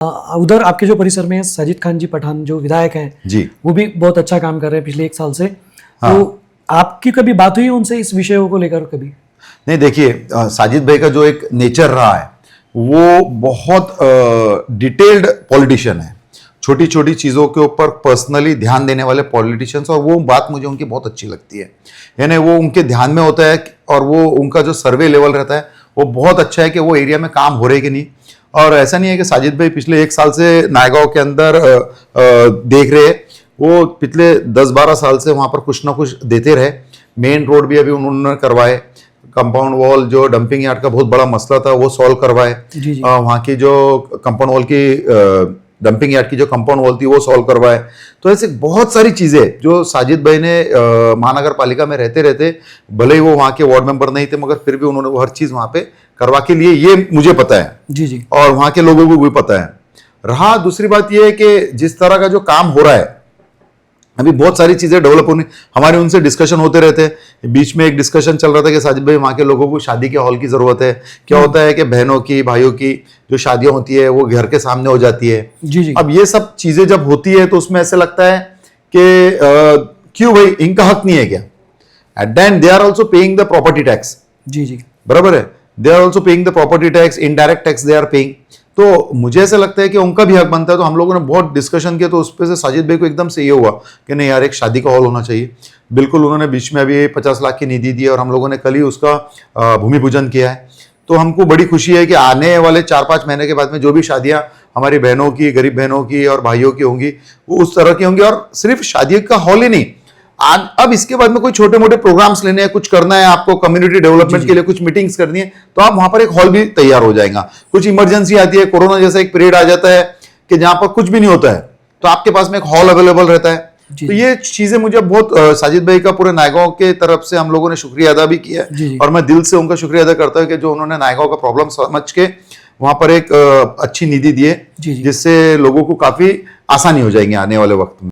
उधर आपके जो परिसर में साजिद खान जी पठान जो विधायक हैं जी, वो भी बहुत अच्छा काम कर रहे हैं पिछले 1 साल से। हाँ। तो आपकी कभी बात हुई उनसे इस विषयों को लेकर कभी? नहीं देखिए, साजिद भाई का जो एक नेचर रहा है वो बहुत डिटेल्ड पॉलिटिशियन है। छोटी छोटी चीज़ों के ऊपर पर्सनली ध्यान देने वाले पॉलिटिशियंस, और वो बात मुझे उनकी बहुत अच्छी लगती है। यानी वो उनके ध्यान में होता है और वो उनका जो सर्वे लेवल रहता है वो बहुत अच्छा है कि वो एरिया में काम हो रहे कि नहीं। और ऐसा नहीं है कि साजिद भाई पिछले 1 साल से नायगांव के अंदर देख रहे हैं, वो पिछले 10-12 साल से वहाँ पर कुछ ना कुछ देते रहे। मेन रोड भी अभी उन्होंने करवाए, कंपाउंड वॉल जो डंपिंग यार्ड का बहुत बड़ा मसला था वो सॉल्व करवाए, वहाँ की जो कंपाउंड वॉल की डंपिंग यार्ड की जो कंपाउंड वॉल थी वो सॉल्व करवाए। तो ऐसे बहुत सारी चीजें जो साजिद भाई ने महानगर पालिका में रहते रहते, भले ही वो वहाँ के वार्ड मेंबर नहीं थे मगर फिर भी उन्होंने वो हर चीज वहाँ पे करवा के लिए, ये मुझे पता है जी जी। और वहाँ के लोगों को भी पता है। रहा दूसरी बात ये है कि जिस तरह का जो काम हो रहा है अभी बहुत सारी चीजें डेवलप होने, हमारे उनसे डिस्कशन होते रहते हैं। बीच में एक डिस्कशन चल रहा था कि साजिद भाई वहाँ के लोगों को शादी के हॉल की जरूरत है। क्या होता है कि बहनों की भाइयों की जो शादियां होती है वो घर के सामने हो जाती है। जी जी। अब ये सब चीजें जब होती है तो उसमें ऐसे लगता है कि क्यों भाई, इनका हक नहीं है क्या? At the end they are also paying the property tax. जी जी। बराबर है, they are also paying the property tax, indirect tax they are paying. तो मुझे ऐसा लगता है कि उनका भी हक बनता है। तो हम लोगों ने बहुत डिस्कशन किया, तो उस पे से साजिद भाई को एकदम से ये हुआ कि नहीं यार, एक शादी का हॉल होना चाहिए। बिल्कुल, उन्होंने बीच में अभी 50 लाख की निधि दी है और हम लोगों ने कल ही उसका भूमि पूजन किया है। तो हमको बड़ी खुशी है कि आने वाले 4-5 महीने के बाद में जो भी शादियां हमारी बहनों की, गरीब बहनों की और भाइयों की होंगी वो उस तरह की होंगी। और सिर्फ शादी का हॉल ही नहीं, अब इसके बाद में कोई छोटे मोटे प्रोग्राम्स लेने हैं, कुछ करना है आपको, कम्युनिटी डेवलपमेंट के लिए कुछ मीटिंग्स करनी है, तो आप वहां पर एक हॉल भी तैयार हो जाएगा। कुछ इमरजेंसी आती है, कोरोना जैसा एक पीरियड आ जाता है कि जहां पर कुछ भी नहीं होता है, तो आपके पास में एक हॉल अवेलेबल रहता है। तो ये चीजें मुझे बहुत, साजिद भाई का पूरे नायगांव के तरफ से हम लोगों ने शुक्रिया अदा भी किया है और मैं दिल से उनका शुक्रिया अदा करता हूं कि जो उन्होंने नायगांव का प्रॉब्लम समझ के वहां पर एक अच्छी निधि दी है, जिससे लोगों को काफी आसानी हो जाएगी आने वाले वक्त में।